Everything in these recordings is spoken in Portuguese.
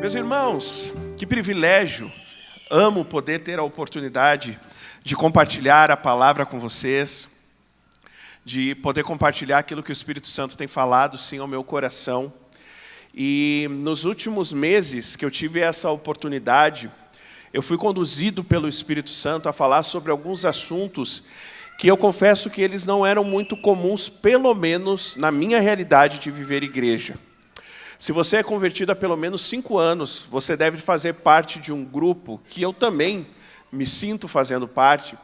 Meus irmãos, que privilégio, amo poder ter a oportunidade de compartilhar a palavra com vocês, de poder compartilhar aquilo que o Espírito Santo tem falado, sim, ao meu coração. E nos últimos meses que eu tive essa oportunidade, eu fui conduzido pelo Espírito Santo a falar sobre alguns assuntos que eu confesso que eles não eram muito comuns, pelo menos na minha realidade de viver igreja. Se você é convertido há pelo menos 5 anos, você deve fazer parte de um grupo, que eu também me sinto fazendo parte,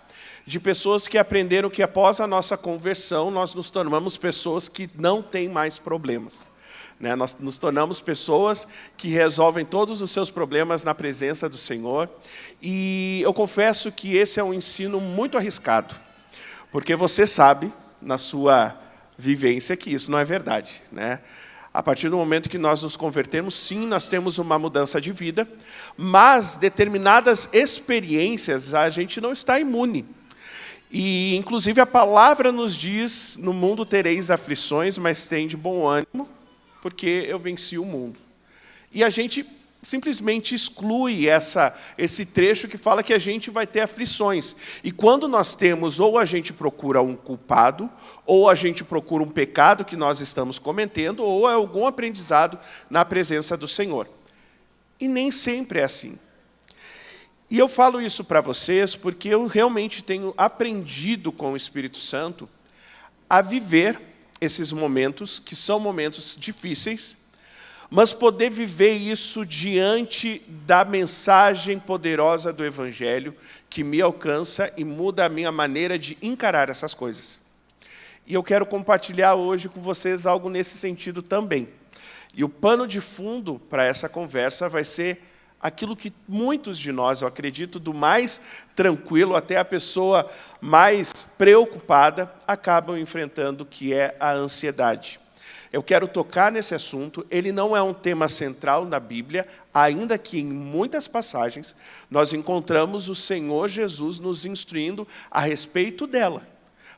de pessoas que aprenderam que após a nossa conversão, nós nos tornamos pessoas que não têm mais problemas. Nós nos tornamos pessoas que resolvem todos os seus problemas na presença do Senhor. E eu confesso que esse é um ensino muito arriscado, porque você sabe, na sua vivência, que isso não é verdade, A partir do momento que nós nos convertemos, sim, nós temos uma mudança de vida, mas determinadas experiências a gente não está imune. E, inclusive, a palavra nos diz, no mundo tereis aflições, mas tem de bom ânimo, porque eu venci o mundo. E a gente simplesmente exclui esse trecho que fala que a gente vai ter aflições. E quando nós temos, ou a gente procura um culpado, ou a gente procura um pecado que nós estamos cometendo, ou algum aprendizado na presença do Senhor. E nem sempre é assim. E eu falo isso para vocês porque eu realmente tenho aprendido com o Espírito Santo a viver esses momentos, que são momentos difíceis, mas poder viver isso diante da mensagem poderosa do Evangelho que me alcança e muda a minha maneira de encarar essas coisas. E eu quero compartilhar hoje com vocês algo nesse sentido também. E o pano de fundo para essa conversa vai ser aquilo que muitos de nós, eu acredito, do mais tranquilo até a pessoa mais preocupada, acabam enfrentando, que é a ansiedade. Eu quero tocar nesse assunto, ele não é um tema central na Bíblia, ainda que em muitas passagens nós encontramos o Senhor Jesus nos instruindo a respeito dela,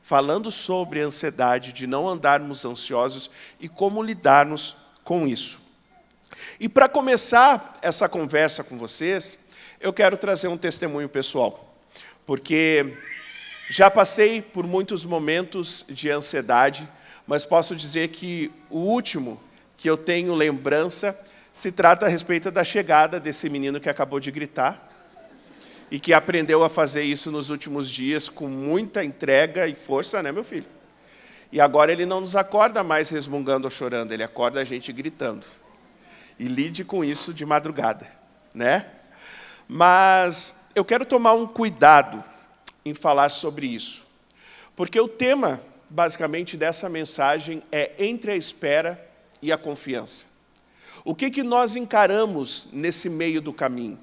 falando sobre a ansiedade, de não andarmos ansiosos e como lidarmos com isso. E para começar essa conversa com vocês, eu quero trazer um testemunho pessoal, porque já passei por muitos momentos de ansiedade, mas posso dizer que o último que eu tenho lembrança se trata a respeito da chegada desse menino que acabou de gritar e que aprendeu a fazer isso nos últimos dias com muita entrega e força, meu filho? E agora ele não nos acorda mais resmungando ou chorando, ele acorda a gente gritando. E lide com isso de madrugada, Mas eu quero tomar um cuidado em falar sobre isso, porque o tema, basicamente, dessa mensagem é entre a espera e a confiança. O que nós encaramos nesse meio do caminho?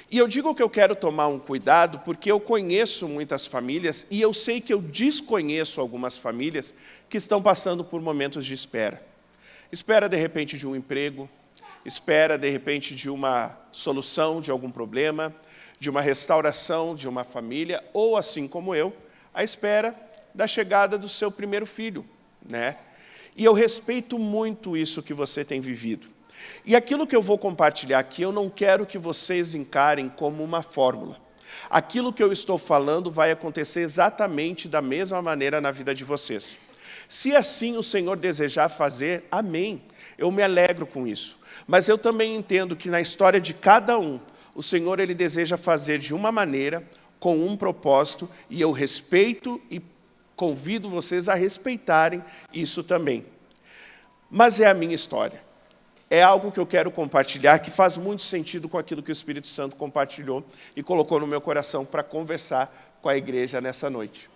E eu digo que eu quero tomar um cuidado porque eu conheço muitas famílias e eu sei que eu desconheço algumas famílias que estão passando por momentos de espera. Espera, de repente, de um emprego, espera, de repente, de uma solução de algum problema, de uma restauração de uma família, ou, assim como eu, a espera da chegada do seu primeiro filho, E eu respeito muito isso que você tem vivido. E aquilo que eu vou compartilhar aqui, eu não quero que vocês encarem como uma fórmula. Aquilo que eu estou falando vai acontecer exatamente da mesma maneira na vida de vocês. Se assim o Senhor desejar fazer, amém. Eu me alegro com isso. Mas eu também entendo que na história de cada um, o Senhor ele deseja fazer de uma maneira, com um propósito, e eu respeito e convido vocês a respeitarem isso também. Mas é a minha história. É algo que eu quero compartilhar, que faz muito sentido com aquilo que o Espírito Santo compartilhou e colocou no meu coração para conversar com a igreja nessa noite.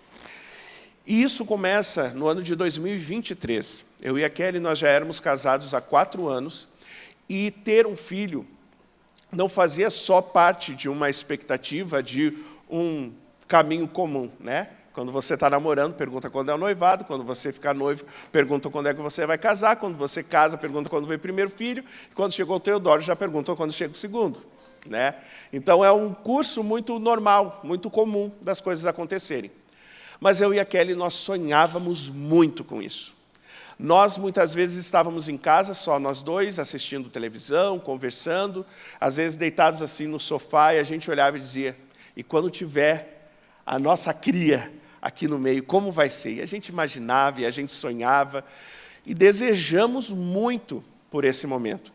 E isso começa no ano de 2023. Eu e a Kelly, nós já éramos casados há 4 anos, e ter um filho não fazia só parte de uma expectativa, de um caminho comum, Quando você está namorando, pergunta quando é o noivado. Quando você fica noivo, pergunta quando é que você vai casar. Quando você casa, pergunta quando vem o primeiro filho. E quando chegou o Teodoro, já pergunta quando chega o segundo. Então, é um curso muito normal, muito comum das coisas acontecerem. Mas eu e a Kelly, nós sonhávamos muito com isso. Nós, muitas vezes, estávamos em casa, só nós dois, assistindo televisão, conversando, às vezes deitados assim no sofá, e a gente olhava e dizia, e quando tiver a nossa cria aqui no meio, como vai ser? E a gente imaginava, e a gente sonhava, e desejamos muito por esse momento.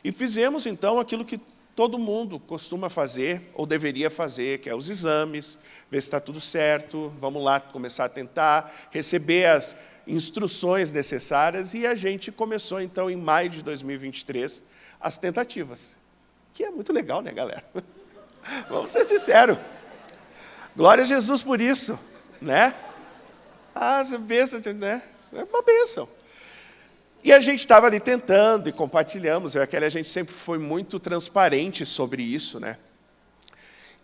E fizemos, então, aquilo que todo mundo costuma fazer, ou deveria fazer, que é os exames, ver se está tudo certo, vamos lá começar a tentar, receber as instruções necessárias, e a gente começou, então, em maio de 2023, as tentativas. Que é muito legal, né, galera? Vamos ser sinceros. Glória a Jesus por isso, né? Essa bênção, né? É uma bênção. E a gente estava ali tentando e compartilhamos, eu e a Kelly, a gente sempre foi muito transparente sobre isso, né?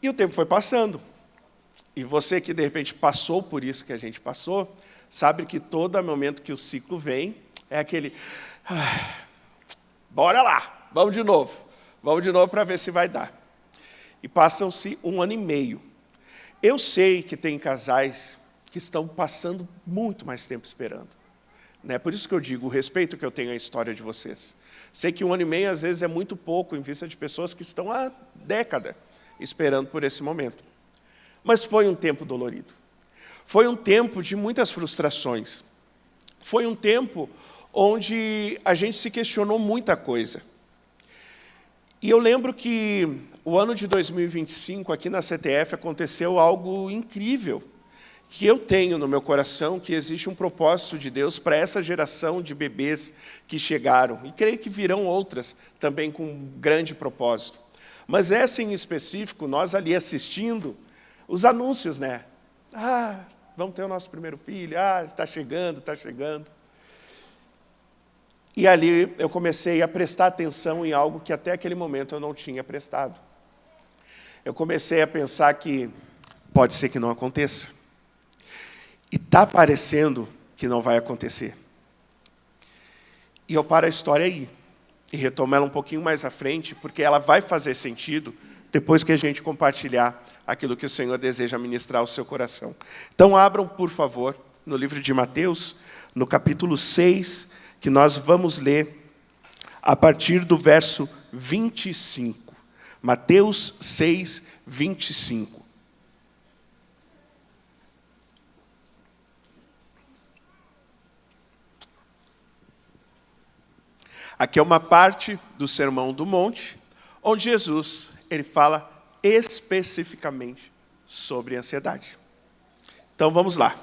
E o tempo foi passando. E você que, de repente, passou por isso que a gente passou, sabe que todo momento que o ciclo vem, é aquele... bora lá, vamos de novo para ver se vai dar. E passam-se 1 ano e meio. Eu sei que tem casais que estão passando muito mais tempo esperando. Né? Por isso que eu digo, o respeito que eu tenho à história de vocês. Sei que 1 ano e meio, às vezes, é muito pouco em vista de pessoas que estão há década esperando por esse momento. Mas foi um tempo dolorido. Foi um tempo de muitas frustrações. Foi um tempo onde a gente se questionou muita coisa. E eu lembro que o ano de 2025, aqui na CTF, aconteceu algo incrível, que eu tenho no meu coração, que existe um propósito de Deus para essa geração de bebês que chegaram. E creio que virão outras também com um grande propósito. Mas essa em específico, nós ali assistindo, os anúncios, né? Vamos ter o nosso primeiro filho, está chegando, está chegando. E ali eu comecei a prestar atenção em algo que até aquele momento eu não tinha prestado. Eu comecei a pensar que pode ser que não aconteça. E está parecendo que não vai acontecer. E eu paro a história aí, e retomo ela um pouquinho mais à frente, porque ela vai fazer sentido depois que a gente compartilhar aquilo que o Senhor deseja ministrar ao seu coração. Então, abram, por favor, no livro de Mateus, no capítulo 6, que nós vamos ler a partir do verso 25. Mateus 6, 25. Aqui é uma parte do Sermão do Monte, onde Jesus ele fala especificamente sobre ansiedade. Então, vamos lá.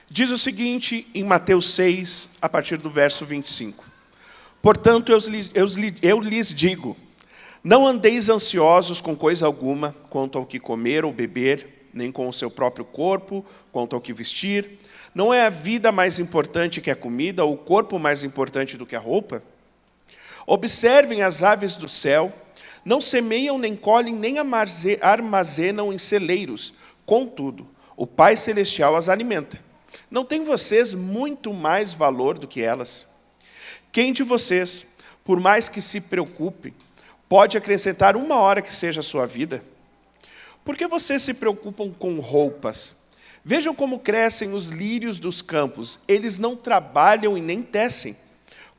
Diz o seguinte em Mateus 6, a partir do verso 25. Portanto, eu lhes digo, não andeis ansiosos com coisa alguma, quanto ao que comer ou beber, nem com o seu próprio corpo, quanto ao que vestir. Não é a vida mais importante que a comida, ou o corpo mais importante do que a roupa? Observem as aves do céu, não semeiam, nem colhem, nem armazenam em celeiros. Contudo, o Pai Celestial as alimenta. Não tem vocês muito mais valor do que elas? Quem de vocês, por mais que se preocupe, pode acrescentar 1 hora que seja a sua vida? Por que vocês se preocupam com roupas? Vejam como crescem os lírios dos campos. Eles não trabalham e nem tecem.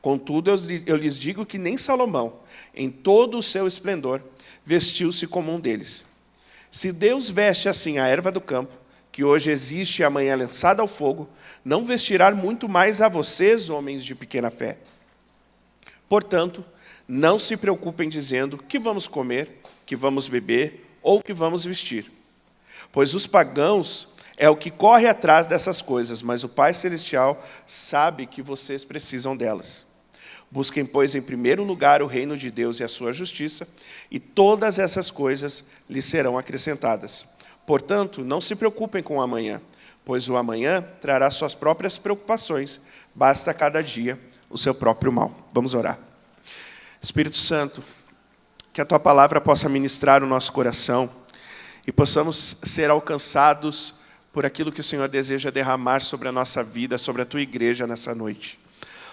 Contudo, eu lhes digo que nem Salomão, em todo o seu esplendor, vestiu-se como um deles. Se Deus veste assim a erva do campo, que hoje existe e amanhã é lançada ao fogo, não vestirá muito mais a vocês, homens de pequena fé. Portanto, não se preocupem dizendo que vamos comer, que vamos beber ou que vamos vestir. Pois os pagãos é o que corre atrás dessas coisas, mas o Pai Celestial sabe que vocês precisam delas. Busquem, pois, em primeiro lugar o reino de Deus e a sua justiça, e todas essas coisas lhes serão acrescentadas. Portanto, não se preocupem com o amanhã, pois o amanhã trará suas próprias preocupações. Basta cada dia o seu próprio mal. Vamos orar. Espírito Santo, que a Tua palavra possa ministrar o nosso coração e possamos ser alcançados por aquilo que o Senhor deseja derramar sobre a nossa vida, sobre a Tua igreja nessa noite.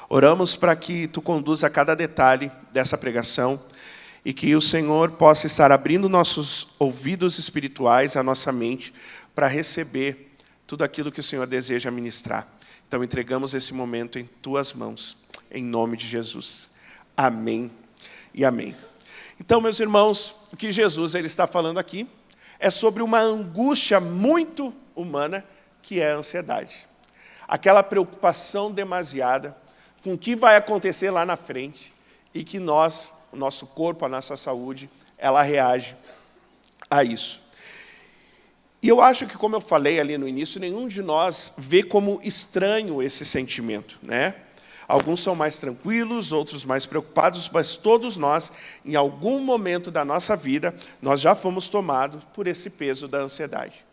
Oramos para que Tu conduza cada detalhe dessa pregação e que o Senhor possa estar abrindo nossos ouvidos espirituais, a nossa mente, para receber tudo aquilo que o Senhor deseja ministrar. Então entregamos esse momento em tuas mãos, em nome de Jesus. Amém e amém. Então, meus irmãos, o que Jesus ele está falando aqui é sobre uma angústia muito humana, que é a ansiedade. Aquela preocupação demasiada com o que vai acontecer lá na frente e que nós, o nosso corpo, a nossa saúde, ela reage a isso. E eu acho que, como eu falei ali no início, nenhum de nós vê como estranho esse sentimento, né? Alguns são mais tranquilos, outros mais preocupados, mas todos nós, em algum momento da nossa vida, nós já fomos tomados por esse peso da ansiedade.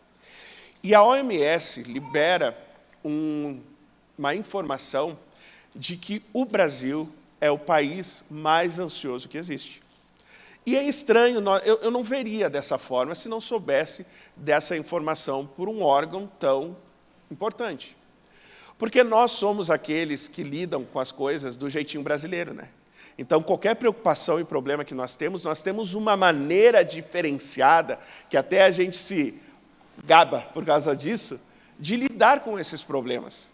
E a OMS libera uma informação de que o Brasil é o país mais ansioso que existe. E é estranho, eu não veria dessa forma se não soubesse dessa informação por um órgão tão importante. Porque nós somos aqueles que lidam com as coisas do jeitinho brasileiro, né? Então, qualquer preocupação e problema que nós temos uma maneira diferenciada, que até a gente se gaba por causa disso, de lidar com esses problemas.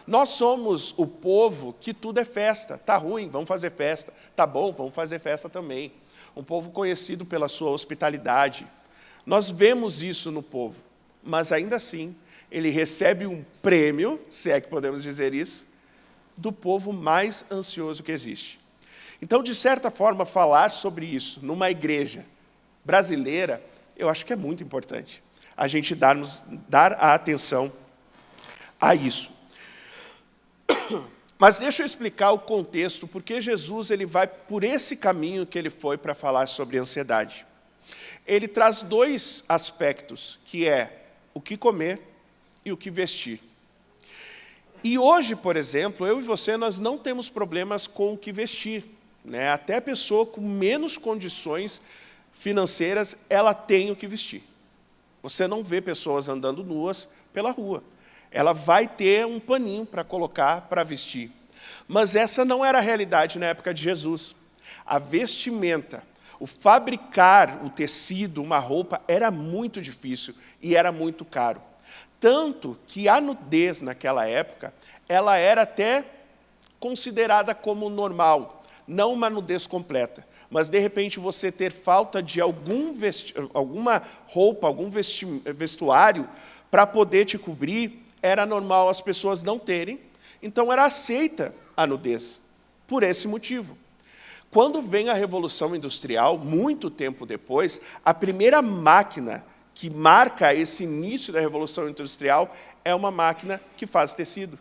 Nós somos o povo que tudo é festa. Está ruim, vamos fazer festa. Está bom, vamos fazer festa também. Um povo conhecido pela sua hospitalidade. Nós vemos isso no povo, mas ainda assim, ele recebe um prêmio, se é que podemos dizer isso, do povo mais ansioso que existe. Então, de certa forma, falar sobre isso numa igreja brasileira, eu acho que é muito importante. A gente dar a atenção a isso. Mas deixa eu explicar o contexto, porque Jesus ele vai por esse caminho que ele foi para falar sobre ansiedade. Ele traz dois aspectos, que é o que comer e o que vestir. E hoje, por exemplo, eu e você, nós não temos problemas com o que vestir, né? Até a pessoa com menos condições financeiras, ela tem o que vestir. Você não vê pessoas andando nuas pela rua. Ela vai ter um paninho para colocar, para vestir. Mas essa não era a realidade na época de Jesus. A vestimenta, o fabricar o tecido, uma roupa, era muito difícil e era muito caro. Tanto que a nudez naquela época, ela era até considerada como normal, não uma nudez completa. Mas, de repente, você ter falta de alguma roupa, algum vestuário, para poder te cobrir, era normal as pessoas não terem, então era aceita a nudez, por esse motivo. Quando vem a Revolução Industrial, muito tempo depois, a primeira máquina que marca esse início da Revolução Industrial é uma máquina que faz tecido.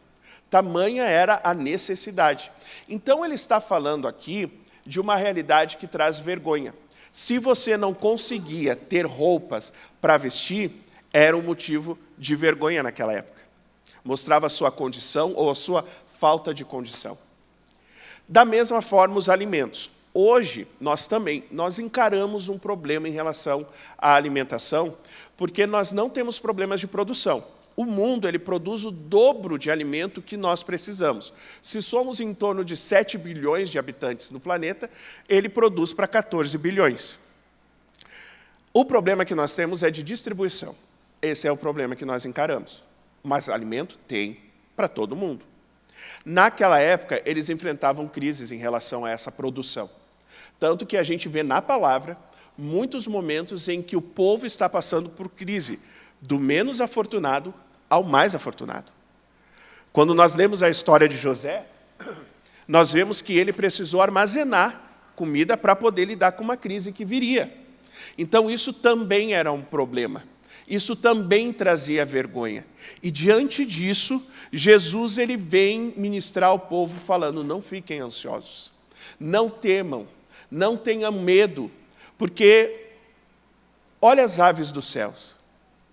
Tamanha era a necessidade. Então, ele está falando aqui de uma realidade que traz vergonha. Se você não conseguia ter roupas para vestir, era um motivo de vergonha naquela época. Mostrava a sua condição ou a sua falta de condição. Da mesma forma, os alimentos. Hoje, nós encaramos um problema em relação à alimentação, porque nós não temos problemas de produção. O mundo ele produz o dobro de alimento que nós precisamos. Se somos em torno de 7 bilhões de habitantes no planeta, ele produz para 14 bilhões. O problema que nós temos é de distribuição. Esse é o problema que nós encaramos. Mas alimento tem para todo mundo. Naquela época, eles enfrentavam crises em relação a essa produção. Tanto que a gente vê na palavra muitos momentos em que o povo está passando por crise, do menos afortunado ao mais afortunado. Quando nós lemos a história de José, nós vemos que ele precisou armazenar comida para poder lidar com uma crise que viria. Então, isso também era um problema. Isso também trazia vergonha. E, diante disso, Jesus ele vem ministrar ao povo falando, não fiquem ansiosos, não temam, não tenham medo, porque olha as aves dos céus.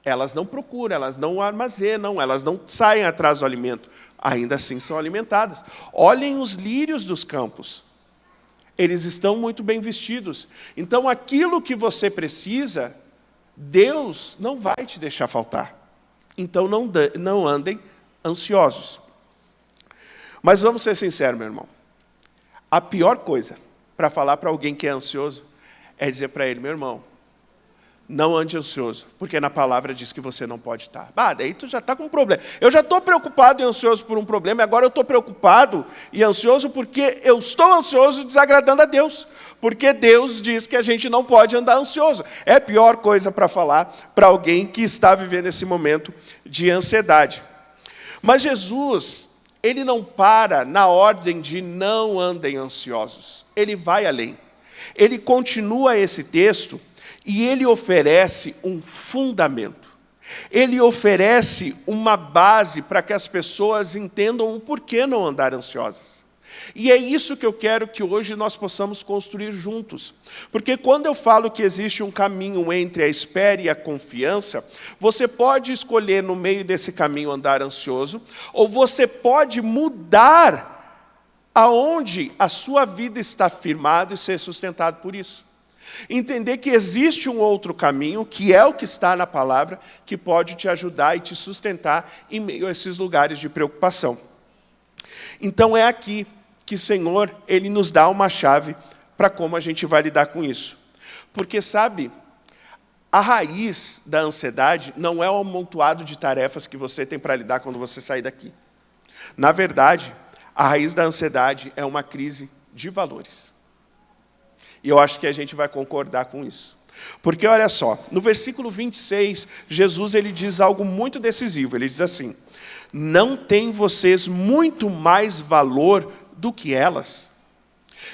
Elas não procuram, elas não armazenam, elas não saem atrás do alimento. Ainda assim são alimentadas. Olhem os lírios dos campos. Eles estão muito bem vestidos. Então, aquilo que você precisa, Deus não vai te deixar faltar. Então, não andem ansiosos. Mas vamos ser sinceros, meu irmão. A pior coisa para falar para alguém que é ansioso é dizer para ele, meu irmão, não ande ansioso, porque na palavra diz que você não pode estar. Daí tu já está com um problema. Eu já estou preocupado e ansioso por um problema, e agora eu estou preocupado e ansioso porque eu estou ansioso desagradando a Deus. Porque Deus diz que a gente não pode andar ansioso. É a pior coisa para falar para alguém que está vivendo esse momento de ansiedade. Mas Jesus, ele não para na ordem de não andem ansiosos. Ele vai além. Ele continua esse texto e ele oferece um fundamento. Ele oferece uma base para que as pessoas entendam o porquê não andar ansiosas. E é isso que eu quero que hoje nós possamos construir juntos. Porque quando eu falo que existe um caminho entre a espera e a confiança, você pode escolher no meio desse caminho andar ansioso, ou você pode mudar aonde a sua vida está firmada e ser sustentado por isso. Entender que existe um outro caminho, que é o que está na palavra, que pode te ajudar e te sustentar em meio a esses lugares de preocupação. Então é aqui que o Senhor, ele nos dá uma chave para como a gente vai lidar com isso. Porque, sabe, a raiz da ansiedade não é o amontoado de tarefas que você tem para lidar quando você sair daqui. Na verdade, a raiz da ansiedade é uma crise de valores. E eu acho que a gente vai concordar com isso. Porque, olha só, no versículo 26, Jesus ele diz algo muito decisivo. Ele diz assim: não têm vocês muito mais valor do que elas?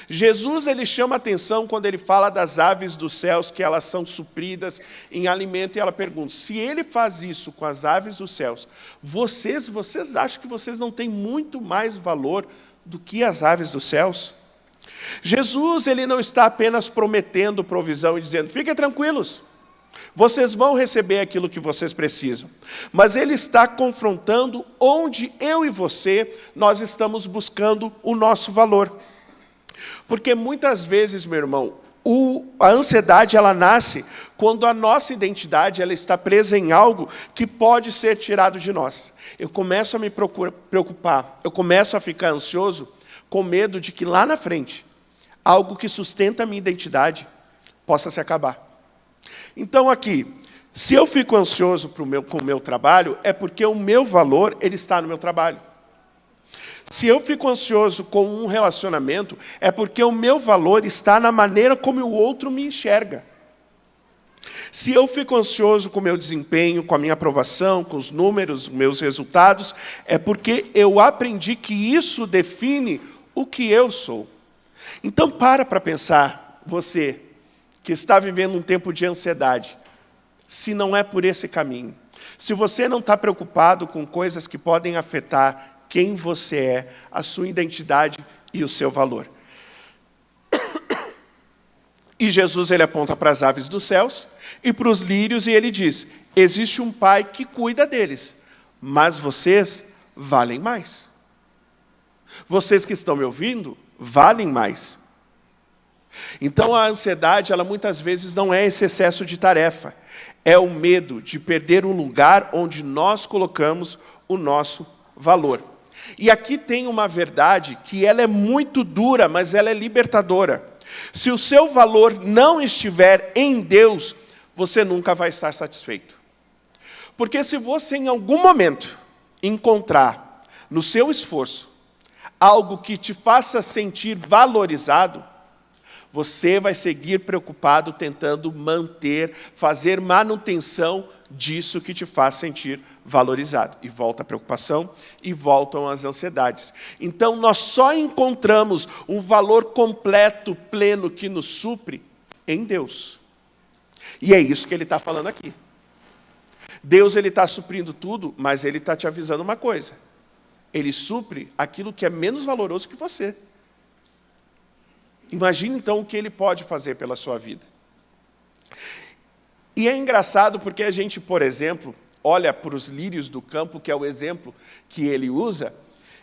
Jesus ele chama atenção quando ele fala das aves dos céus, que elas são supridas em alimento, e ela pergunta, se ele faz isso com as aves dos céus, vocês acham que vocês não têm muito mais valor do que as aves dos céus? Jesus ele não está apenas prometendo provisão e dizendo, fiquem tranquilos, vocês vão receber aquilo que vocês precisam. Mas ele está confrontando onde eu e você, nós estamos buscando o nosso valor. Porque muitas vezes, meu irmão, a ansiedade ela nasce quando a nossa identidade ela está presa em algo que pode ser tirado de nós. Eu começo a me preocupar, eu começo a ficar ansioso com medo de que lá na frente, algo que sustenta a minha identidade possa se acabar. Então aqui, se eu fico ansioso com o meu trabalho, é porque o meu valor ele está no meu trabalho. Se eu fico ansioso com um relacionamento, é porque o meu valor está na maneira como o outro me enxerga. Se eu fico ansioso com o meu desempenho, com a minha aprovação, com os números, os meus resultados, é porque eu aprendi que isso define o que eu sou. Então para pensar, você que está vivendo um tempo de ansiedade, se não é por esse caminho, se você não está preocupado com coisas que podem afetar quem você é, a sua identidade e o seu valor. E Jesus ele aponta para as aves dos céus e para os lírios e ele diz, existe um pai que cuida deles, mas vocês valem mais. Vocês que estão me ouvindo, valem mais. Então a ansiedade, ela muitas vezes não é esse excesso de tarefa, é o medo de perder um lugar onde nós colocamos o nosso valor. E aqui tem uma verdade que ela é muito dura, mas ela é libertadora. Se o seu valor não estiver em Deus, você nunca vai estar satisfeito. Porque se você em algum momento encontrar no seu esforço algo que te faça sentir valorizado, você vai seguir preocupado tentando manter, fazer manutenção disso que te faz sentir valorizado. E volta a preocupação e voltam as ansiedades. Então nós só encontramos um valor completo, pleno, que nos supre em Deus. E é isso que ele está falando aqui. Deus ele está suprindo tudo, mas ele está te avisando uma coisa. Ele supre aquilo que é menos valoroso que você. Imagine então o que ele pode fazer pela sua vida. E é engraçado porque a gente, por exemplo, olha para os lírios do campo, que é o exemplo que ele usa,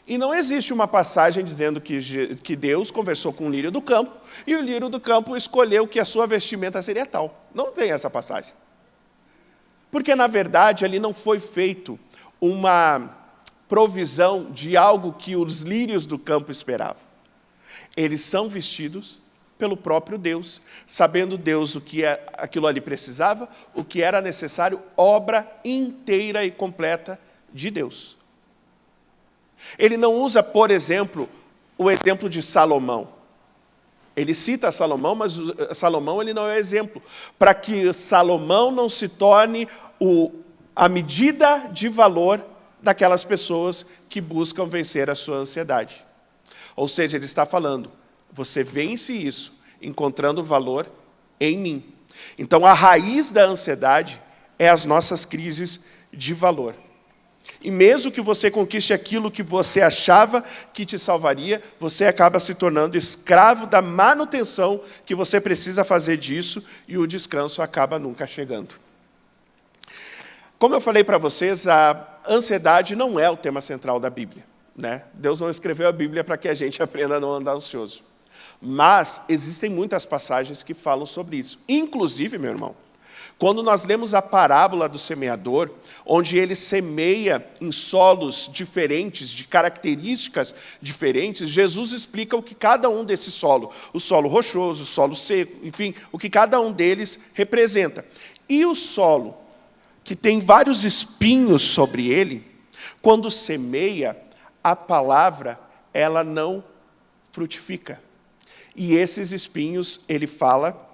e não existe uma passagem dizendo que Deus conversou com o lírio do campo, e o lírio do campo escolheu que a sua vestimenta seria tal. Não tem essa passagem. Porque, na verdade, ali não foi feito uma provisão de algo que os lírios do campo esperavam. Eles são vestidos pelo próprio Deus, sabendo Deus o que aquilo ali precisava, o que era necessário, obra inteira e completa de Deus. Ele não usa, por exemplo, o exemplo de Salomão. Ele cita Salomão, mas Salomão ele não é exemplo, para que Salomão não se torne a medida de valor daquelas pessoas que buscam vencer a sua ansiedade. Ou seja, ele está falando, você vence isso, encontrando valor em mim. Então, a raiz da ansiedade é as nossas crises de valor. E mesmo que você conquiste aquilo que você achava que te salvaria, você acaba se tornando escravo da manutenção que você precisa fazer disso, e o descanso acaba nunca chegando. Como eu falei para vocês, a ansiedade não é o tema central da Bíblia, né? Deus não escreveu a Bíblia para que a gente aprenda a não andar ansioso. Mas existem muitas passagens que falam sobre isso. Inclusive, meu irmão, quando nós lemos a parábola do semeador, onde ele semeia em solos diferentes, de características diferentes, Jesus explica o que cada um desses solos, o solo rochoso, o solo seco, enfim, o que cada um deles representa. E o solo, que tem vários espinhos sobre ele, quando semeia, a palavra, ela não frutifica. E esses espinhos, ele fala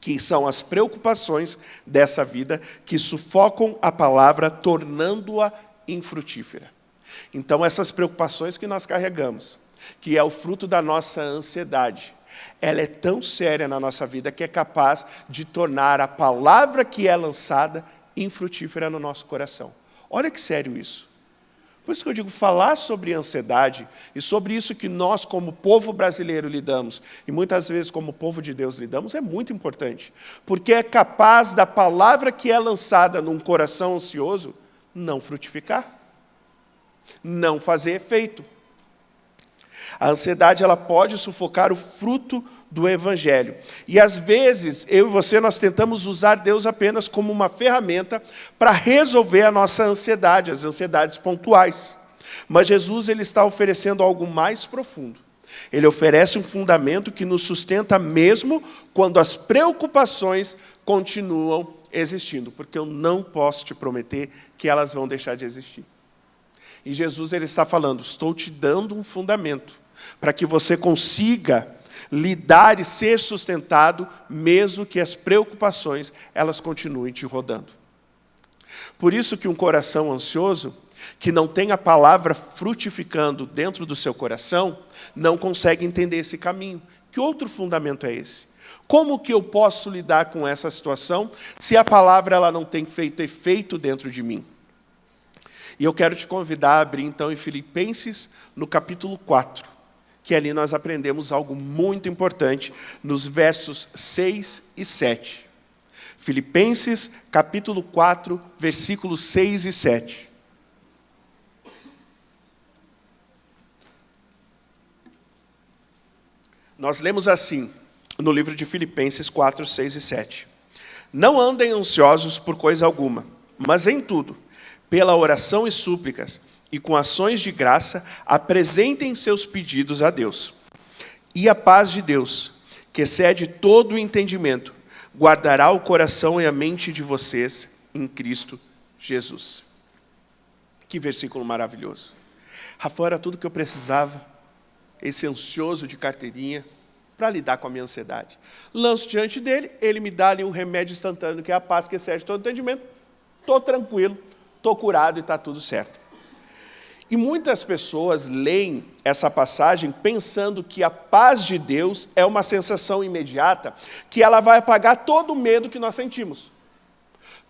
que são as preocupações dessa vida que sufocam a palavra, tornando-a infrutífera. Então, essas preocupações que nós carregamos, que é o fruto da nossa ansiedade, ela é tão séria na nossa vida que é capaz de tornar a palavra que é lançada infrutífera no nosso coração. Olha que sério isso. Por isso que eu digo, falar sobre ansiedade e sobre isso que nós, como povo brasileiro, lidamos, e muitas vezes como povo de Deus lidamos, é muito importante. Porque é capaz da palavra que é lançada num coração ansioso não frutificar, não fazer efeito. A ansiedade, ela pode sufocar o fruto do Evangelho. E às vezes, eu e você, nós tentamos usar Deus apenas como uma ferramenta para resolver a nossa ansiedade, as ansiedades pontuais. Mas Jesus, ele está oferecendo algo mais profundo. Ele oferece um fundamento que nos sustenta mesmo quando as preocupações continuam existindo. Porque eu não posso te prometer que elas vão deixar de existir. E Jesus, ele está falando, estou te dando um fundamento para que você consiga lidar e ser sustentado, mesmo que as preocupações, elas continuem te rodando. Por isso que um coração ansioso, que não tem a palavra frutificando dentro do seu coração, não consegue entender esse caminho. Que outro fundamento é esse? Como que eu posso lidar com essa situação, se a palavra ela não tem feito efeito dentro de mim? E eu quero te convidar a abrir, então, em Filipenses, no capítulo 4, que ali nós aprendemos algo muito importante, nos versos 6 e 7. Filipenses, capítulo 4, versículos 6 e 7. Nós lemos assim, no livro de Filipenses 4, 6 e 7. Não andem ansiosos por coisa alguma, mas em tudo, pela oração e súplicas, e com ações de graça, apresentem seus pedidos a Deus. E a paz de Deus, que excede todo o entendimento, guardará o coração e a mente de vocês em Cristo Jesus. Que versículo maravilhoso. Rafael, era tudo que eu precisava, esse ansioso de carteirinha, para lidar com a minha ansiedade. Lanço diante dele, ele me dá ali um remédio instantâneo, que é a paz que excede todo o entendimento. Estou tranquilo, estou curado e está tudo certo. E muitas pessoas leem essa passagem pensando que a paz de Deus é uma sensação imediata, que ela vai apagar todo o medo que nós sentimos,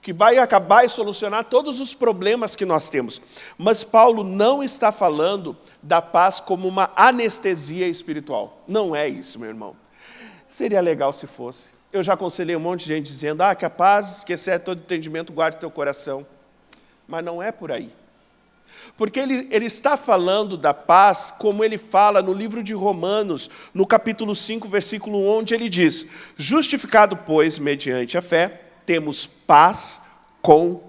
que vai acabar e solucionar todos os problemas que nós temos. Mas Paulo não está falando da paz como uma anestesia espiritual. Não é isso, meu irmão. Seria legal se fosse. Eu já aconselhei um monte de gente dizendo, que a paz, que excede todo entendimento, guarde teu coração. Mas não é por aí. Porque ele está falando da paz, como ele fala no livro de Romanos, no capítulo 5, versículo 1, onde ele diz, justificado, pois, mediante a fé, temos paz com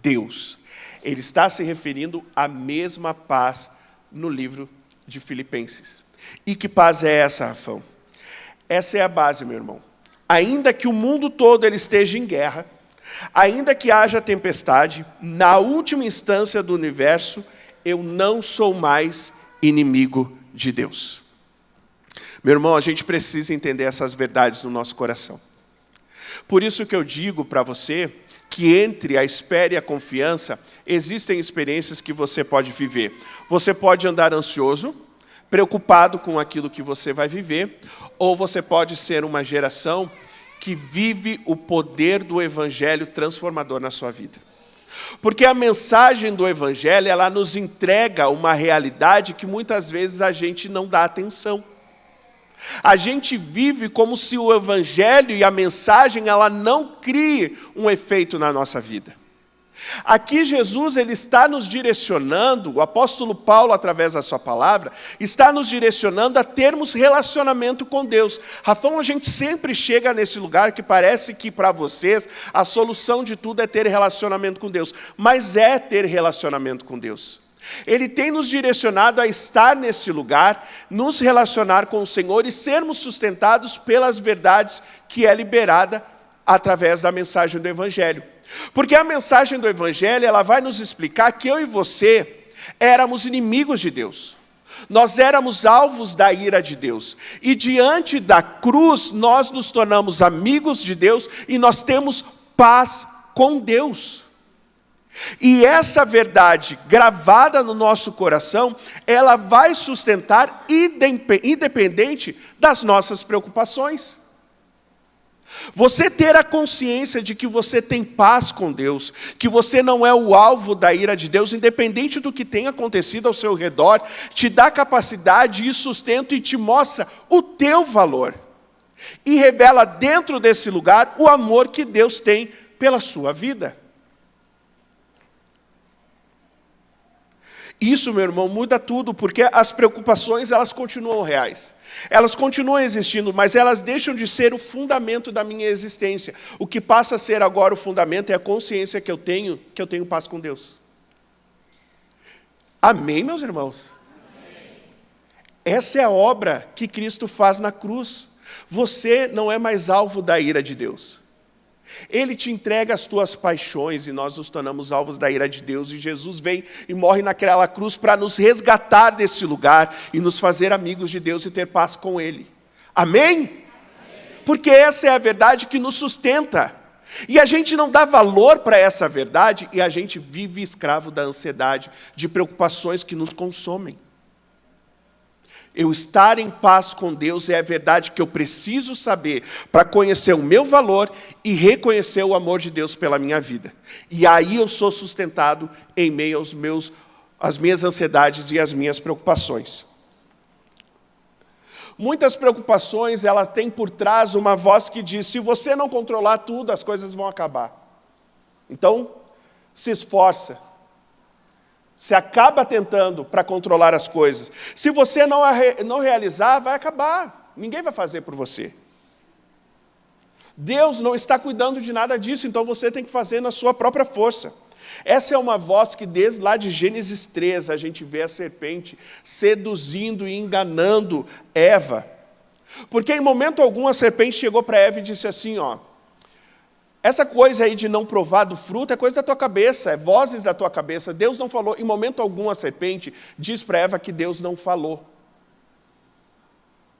Deus. Ele está se referindo à mesma paz no livro de Filipenses. E que paz é essa, Rafão? Essa é a base, meu irmão. Ainda que o mundo todo ele esteja em guerra, ainda que haja tempestade, na última instância do universo, eu não sou mais inimigo de Deus. Meu irmão, a gente precisa entender essas verdades no nosso coração. Por isso que eu digo para você que entre a espera e a confiança, existem experiências que você pode viver. Você pode andar ansioso, preocupado com aquilo que você vai viver, ou você pode ser uma geração que vive o poder do Evangelho transformador na sua vida. Porque a mensagem do Evangelho, ela nos entrega uma realidade que muitas vezes a gente não dá atenção. A gente vive como se o Evangelho e a mensagem, ela não crie um efeito na nossa vida. Aqui Jesus ele está nos direcionando, o apóstolo Paulo, através da sua palavra, está nos direcionando a termos relacionamento com Deus. Rafão, a gente sempre chega nesse lugar que parece que para vocês a solução de tudo é ter relacionamento com Deus. Mas é ter relacionamento com Deus. Ele tem nos direcionado a estar nesse lugar, nos relacionar com o Senhor e sermos sustentados pelas verdades que é liberada através da mensagem do Evangelho. Porque a mensagem do Evangelho, ela vai nos explicar que eu e você éramos inimigos de Deus. Nós éramos alvos da ira de Deus. E diante da cruz, nós nos tornamos amigos de Deus e nós temos paz com Deus. E essa verdade gravada no nosso coração, ela vai sustentar independente das nossas preocupações. Você ter a consciência de que você tem paz com Deus, que você não é o alvo da ira de Deus, independente do que tenha acontecido ao seu redor, te dá capacidade e sustento e te mostra o teu valor. E revela dentro desse lugar o amor que Deus tem pela sua vida. Isso, meu irmão, muda tudo, porque as preocupações, elas continuam reais. Elas continuam existindo, mas elas deixam de ser o fundamento da minha existência. O que passa a ser agora o fundamento é a consciência que eu tenho paz com Deus. Amém, meus irmãos? Amém. Essa é a obra que Cristo faz na cruz. Você não é mais alvo da ira de Deus. Ele te entrega as tuas paixões e nós nos tornamos alvos da ira de Deus. E Jesus vem e morre naquela cruz para nos resgatar desse lugar e nos fazer amigos de Deus e ter paz com Ele. Amém? Amém? Porque essa é a verdade que nos sustenta. E a gente não dá valor para essa verdade e a gente vive escravo da ansiedade, de preocupações que nos consomem. Eu estar em paz com Deus é a verdade que eu preciso saber para conhecer o meu valor e reconhecer o amor de Deus pela minha vida. E aí eu sou sustentado em meio às minhas ansiedades e às minhas preocupações. Muitas preocupações, elas têm por trás uma voz que diz, se você não controlar tudo, as coisas vão acabar. Então, se esforça. Se acaba tentando para controlar as coisas. Se você não realizar, vai acabar. Ninguém vai fazer por você. Deus não está cuidando de nada disso, então você tem que fazer na sua própria força. Essa é uma voz que desde lá de Gênesis 3, a gente vê a serpente seduzindo e enganando Eva. Porque em momento algum a serpente chegou para Eva e disse assim, essa coisa aí de não provar do fruto é coisa da tua cabeça, é vozes da tua cabeça. Deus não falou. Em momento algum a serpente diz para Eva que Deus não falou.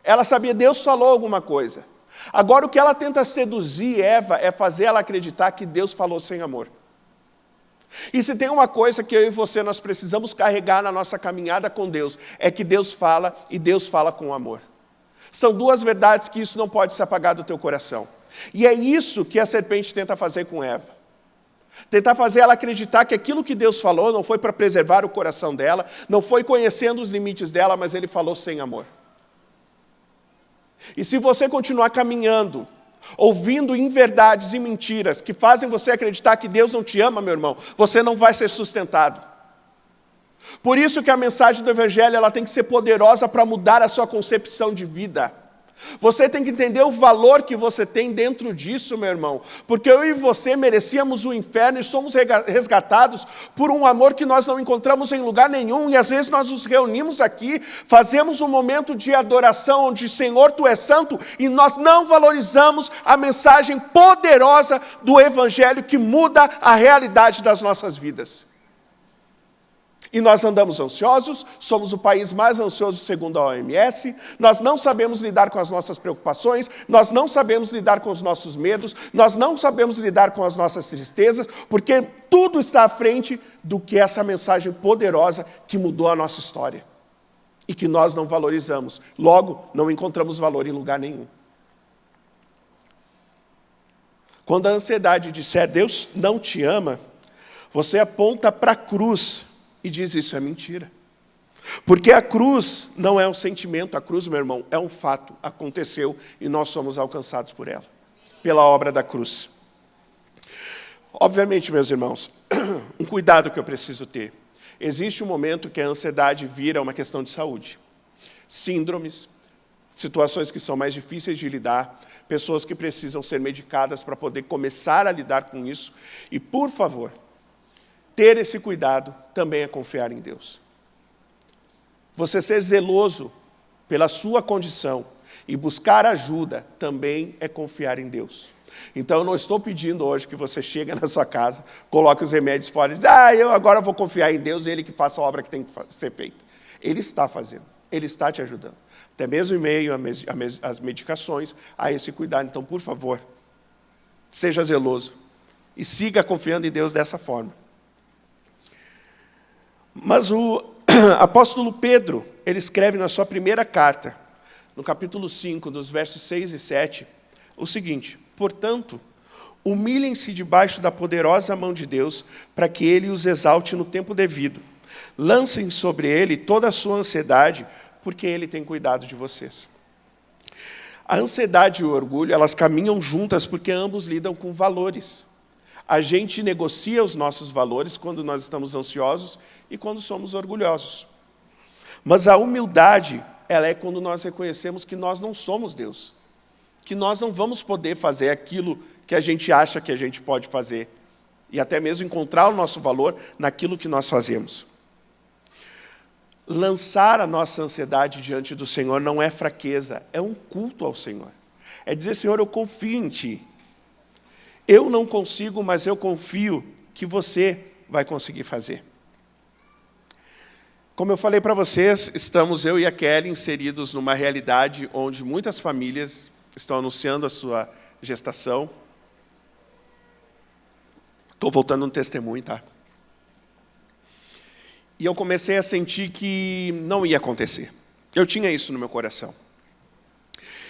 Ela sabia, Deus falou alguma coisa. Agora o que ela tenta seduzir Eva é fazer ela acreditar que Deus falou sem amor. E se tem uma coisa que eu e você nós precisamos carregar na nossa caminhada com Deus, é que Deus fala e Deus fala com amor. São duas verdades que isso não pode se apagar do teu coração. E é isso que a serpente tenta fazer com Eva. Tentar fazer ela acreditar que aquilo que Deus falou não foi para preservar o coração dela, não foi conhecendo os limites dela, mas Ele falou sem amor. E se você continuar caminhando, ouvindo inverdades e mentiras que fazem você acreditar que Deus não te ama, meu irmão, você não vai ser sustentado. Por isso que a mensagem do Evangelho ela tem que ser poderosa para mudar a sua concepção de vida. Você tem que entender o valor que você tem dentro disso, meu irmão. Porque eu e você merecíamos o inferno e somos resgatados por um amor que nós não encontramos em lugar nenhum. E às vezes nós nos reunimos aqui, fazemos um momento de adoração, onde Senhor, Tu és santo, e nós não valorizamos a mensagem poderosa do Evangelho que muda a realidade das nossas vidas. E nós andamos ansiosos, somos o país mais ansioso segundo a OMS, nós não sabemos lidar com as nossas preocupações, nós não sabemos lidar com os nossos medos, nós não sabemos lidar com as nossas tristezas, porque tudo está à frente do que essa mensagem poderosa que mudou a nossa história. E que nós não valorizamos, logo não encontramos valor em lugar nenhum. Quando a ansiedade disser Deus não te ama, você aponta para a cruz e diz isso é mentira. Porque a cruz não é um sentimento, a cruz, meu irmão, é um fato, aconteceu e nós somos alcançados por ela, pela obra da cruz. Obviamente, meus irmãos, um cuidado que eu preciso ter. Existe um momento que a ansiedade vira uma questão de saúde. Síndromes, situações que são mais difíceis de lidar, pessoas que precisam ser medicadas para poder começar a lidar com isso. E, por favor, ter esse cuidado também é confiar em Deus. Você ser zeloso pela sua condição e buscar ajuda também é confiar em Deus. Então, eu não estou pedindo hoje que você chegue na sua casa, coloque os remédios fora e diz, eu agora vou confiar em Deus, Ele que faça a obra que tem que ser feita. Ele está fazendo, Ele está te ajudando. Até mesmo em meio às medicações, a esse cuidado. Então, por favor, seja zeloso e siga confiando em Deus dessa forma. Mas o apóstolo Pedro, ele escreve na sua primeira carta, no capítulo 5, dos versos 6 e 7, o seguinte: portanto, humilhem-se debaixo da poderosa mão de Deus, para que Ele os exalte no tempo devido. Lancem sobre Ele toda a sua ansiedade, porque Ele tem cuidado de vocês. A ansiedade e o orgulho, elas caminham juntas, porque ambos lidam com valores. A gente negocia os nossos valores quando nós estamos ansiosos e quando somos orgulhosos. Mas a humildade, ela é quando nós reconhecemos que nós não somos Deus. Que nós não vamos poder fazer aquilo que a gente acha que a gente pode fazer. E até mesmo encontrar o nosso valor naquilo que nós fazemos. Lançar a nossa ansiedade diante do Senhor não é fraqueza, é um culto ao Senhor. É dizer, Senhor, eu confio em Ti. Eu não consigo, mas eu confio que você vai conseguir fazer. Como eu falei para vocês, estamos eu e a Kelly inseridos numa realidade onde muitas famílias estão anunciando a sua gestação. Estou voltando no testemunho, tá? E eu comecei a sentir que não ia acontecer. Eu tinha isso no meu coração.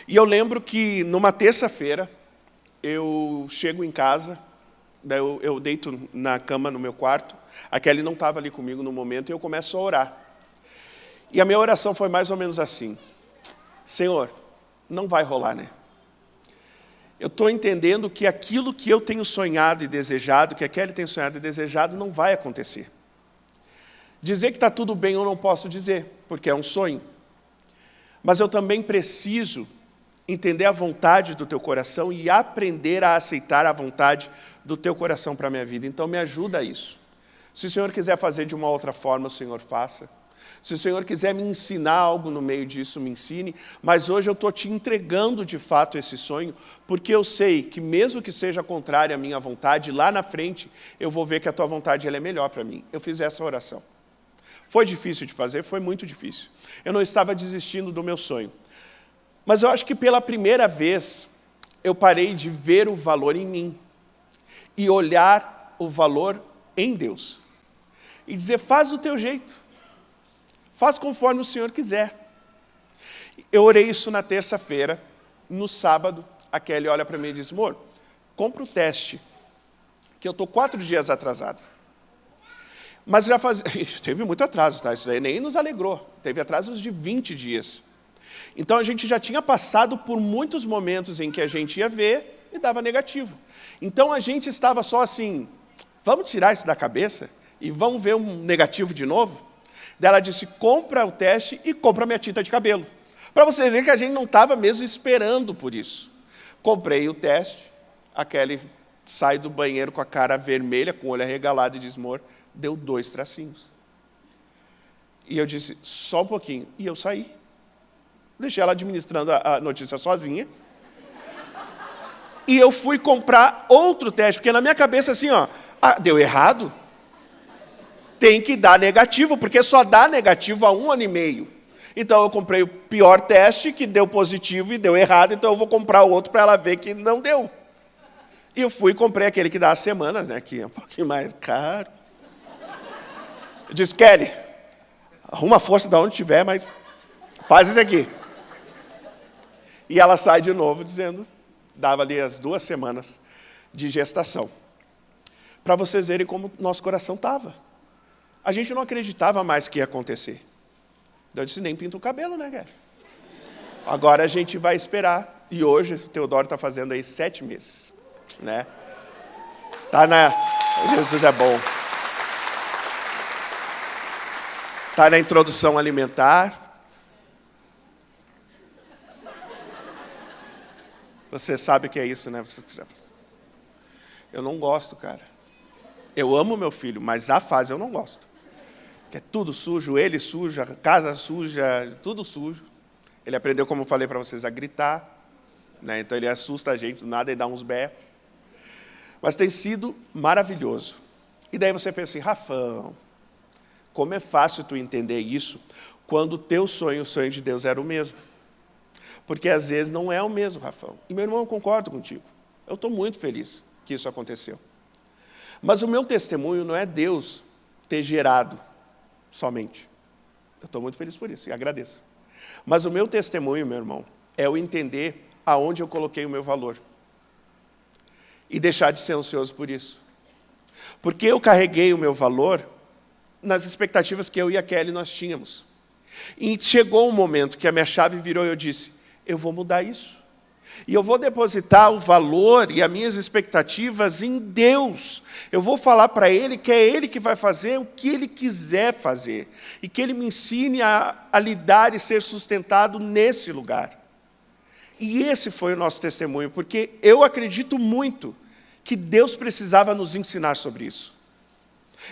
E eu lembro que numa terça-feira, eu chego em casa, daí eu deito na cama no meu quarto, a Kelly não estava ali comigo no momento, e eu começo a orar. E a minha oração foi mais ou menos assim: Senhor, não vai rolar, né? Eu estou entendendo que aquilo que eu tenho sonhado e desejado, que a Kelly tem sonhado e desejado, não vai acontecer. Dizer que está tudo bem eu não posso dizer, porque é um sonho. Mas eu também preciso entender a vontade do teu coração e aprender a aceitar a vontade do teu coração para a minha vida. Então, me ajuda a isso. Se o Senhor quiser fazer de uma outra forma, o Senhor faça. Se o Senhor quiser me ensinar algo no meio disso, me ensine. Mas hoje eu estou te entregando de fato esse sonho, porque eu sei que mesmo que seja contrário à minha vontade, lá na frente eu vou ver que a tua vontade ela é melhor para mim. Eu fiz essa oração. Foi difícil de fazer? Foi muito difícil. Eu não estava desistindo do meu sonho. Mas eu acho que pela primeira vez, eu parei de ver o valor em mim e olhar o valor em Deus. E dizer, faz do teu jeito. Faz conforme o Senhor quiser. Eu orei isso na terça-feira. No sábado, a Kelly olha para mim e diz, amor, compra o teste, que eu estou 4 dias atrasado. Mas já teve muito atraso, tá? Isso daí nem nos alegrou. Teve atrasos de 20 dias. Então, a gente já tinha passado por muitos momentos em que a gente ia ver e dava negativo. Então, a gente estava só assim, vamos tirar isso da cabeça e vamos ver um negativo de novo? Daí ela disse, compra o teste e compra a minha tinta de cabelo. Para vocês verem que a gente não estava mesmo esperando por isso. Comprei o teste, a Kelly sai do banheiro com a cara vermelha, com o olho arregalado e diz, amor, deu 2 tracinhos. E eu disse, só um pouquinho. E eu saí. Deixei ela administrando a notícia sozinha. E eu fui comprar outro teste, porque na minha cabeça assim, ó, deu errado, tem que dar negativo, porque só dá negativo há 1 ano e meio. Então eu comprei o pior teste, que deu positivo e deu errado, então eu vou comprar o outro para ela ver que não deu. E eu fui e comprei aquele que dá as semanas, né, que é um pouquinho mais caro. Eu disse, Kelly, arruma força de onde tiver, mas faz isso aqui. E ela sai de novo dizendo, dava ali as 2 semanas de gestação. Para vocês verem como nosso coração estava. A gente não acreditava mais que ia acontecer. Eu disse, nem pinta o cabelo, né, Kelly? Agora a gente vai esperar. E hoje o Teodoro está fazendo aí 7 meses. Né? Jesus é bom. Está na introdução alimentar. Você sabe o que é isso, né? Eu não gosto, cara. Eu amo meu filho, mas a fase eu não gosto. Que é tudo sujo, ele suja, casa suja, tudo sujo. Ele aprendeu, como eu falei para vocês, a gritar. Né? Então ele assusta a gente do nada e dá uns berros. Mas tem sido maravilhoso. E daí você pensa assim, Rafão, como é fácil tu entender isso quando o teu sonho, o sonho de Deus era o mesmo. Porque às vezes não é o mesmo, Rafão. E meu irmão, eu concordo contigo. Eu estou muito feliz que isso aconteceu. Mas o meu testemunho não é Deus ter gerado somente. Eu estou muito feliz por isso e agradeço. Mas o meu testemunho, meu irmão, é eu entender aonde eu coloquei o meu valor. E deixar de ser ansioso por isso. Porque eu carreguei o meu valor nas expectativas que eu e a Kelly nós tínhamos. E chegou um momento que a minha chave virou e eu disse, eu vou mudar isso. E eu vou depositar o valor e as minhas expectativas em Deus. Eu vou falar para Ele que é Ele que vai fazer o que Ele quiser fazer. E que Ele me ensine a lidar e ser sustentado nesse lugar. E esse foi o nosso testemunho, porque eu acredito muito que Deus precisava nos ensinar sobre isso.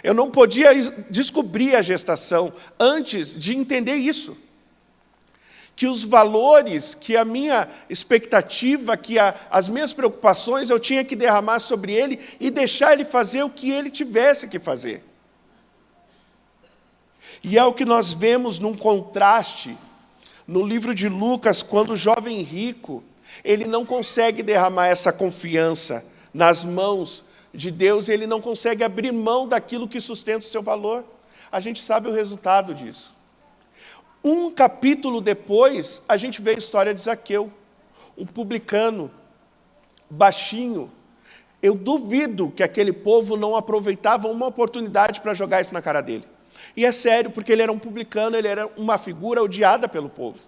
Eu não podia descobrir a gestação antes de entender isso. Que os valores, que a minha expectativa, que as minhas preocupações, eu tinha que derramar sobre Ele e deixar Ele fazer o que Ele tivesse que fazer. E é o que nós vemos num contraste no livro de Lucas, quando o jovem rico, ele não consegue derramar essa confiança nas mãos de Deus, ele não consegue abrir mão daquilo que sustenta o seu valor. A gente sabe o resultado disso. Um capítulo depois, a gente vê a história de Zaqueu, um publicano, baixinho. Eu duvido que aquele povo não aproveitava uma oportunidade para jogar isso na cara dele. E é sério, porque ele era um publicano, ele era uma figura odiada pelo povo.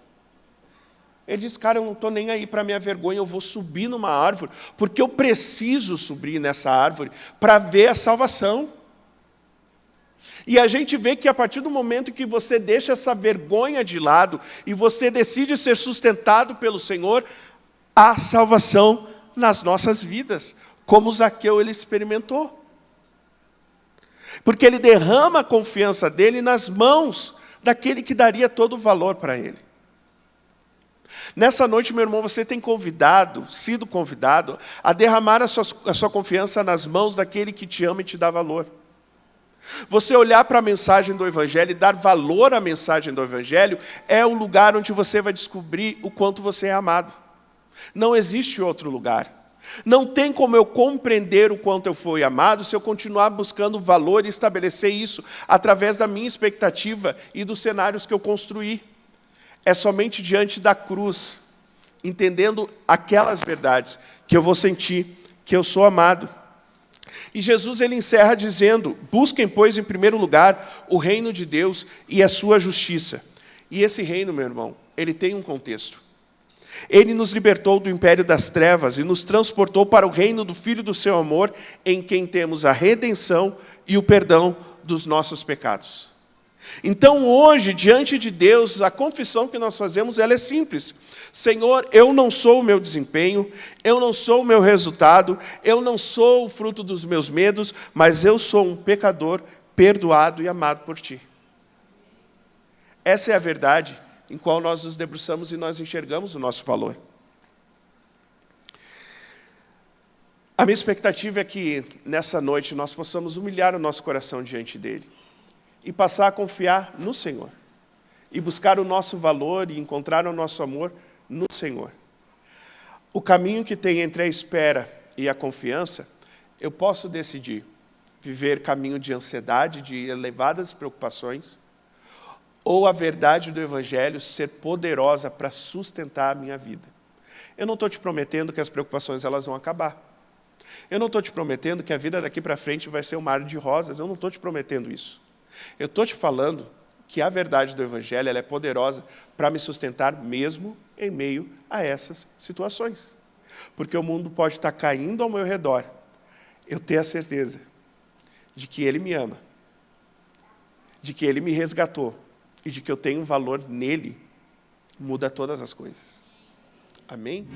Ele disse, cara, eu não estou nem aí para a minha vergonha, eu vou subir numa árvore, porque eu preciso subir nessa árvore para ver a salvação. E a gente vê que a partir do momento que você deixa essa vergonha de lado e você decide ser sustentado pelo Senhor, há salvação nas nossas vidas, como Zaqueu ele experimentou. Porque ele derrama a confiança dele nas mãos daquele que daria todo o valor para ele. Nessa noite, meu irmão, você tem sido convidado a derramar a sua confiança nas mãos daquele que te ama e te dá valor. Você olhar para a mensagem do Evangelho e dar valor à mensagem do Evangelho é o lugar onde você vai descobrir o quanto você é amado. Não existe outro lugar. Não tem como eu compreender o quanto eu fui amado se eu continuar buscando valor e estabelecer isso através da minha expectativa e dos cenários que eu construí. É somente diante da cruz, entendendo aquelas verdades, que eu vou sentir que eu sou amado. E Jesus ele encerra dizendo, busquem, pois, em primeiro lugar, o reino de Deus e a sua justiça. E esse reino, meu irmão, ele tem um contexto. Ele nos libertou do império das trevas e nos transportou para o reino do Filho do seu amor, em quem temos a redenção e o perdão dos nossos pecados. Então hoje, diante de Deus, a confissão que nós fazemos, ela é simples. Senhor, eu não sou o meu desempenho, eu não sou o meu resultado, eu não sou o fruto dos meus medos, mas eu sou um pecador perdoado e amado por Ti. Essa é a verdade em qual nós nos debruçamos e nós enxergamos o nosso valor. A minha expectativa é que, nessa noite, nós possamos humilhar o nosso coração diante dEle e passar a confiar no Senhor, e buscar o nosso valor e encontrar o nosso amor no Senhor. O caminho que tem entre a espera e a confiança, eu posso decidir viver caminho de ansiedade, de elevadas preocupações, ou a verdade do Evangelho ser poderosa para sustentar a minha vida. Eu não estou te prometendo que as preocupações elas vão acabar. Eu não estou te prometendo que a vida daqui para frente vai ser um mar de rosas. Eu não estou te prometendo isso. Eu estou te falando que a verdade do Evangelho ela é poderosa para me sustentar mesmo em meio a essas situações. Porque o mundo pode estar caindo ao meu redor. Eu tenho a certeza de que Ele me ama, de que Ele me resgatou e de que eu tenho valor nele, muda todas as coisas. Amém?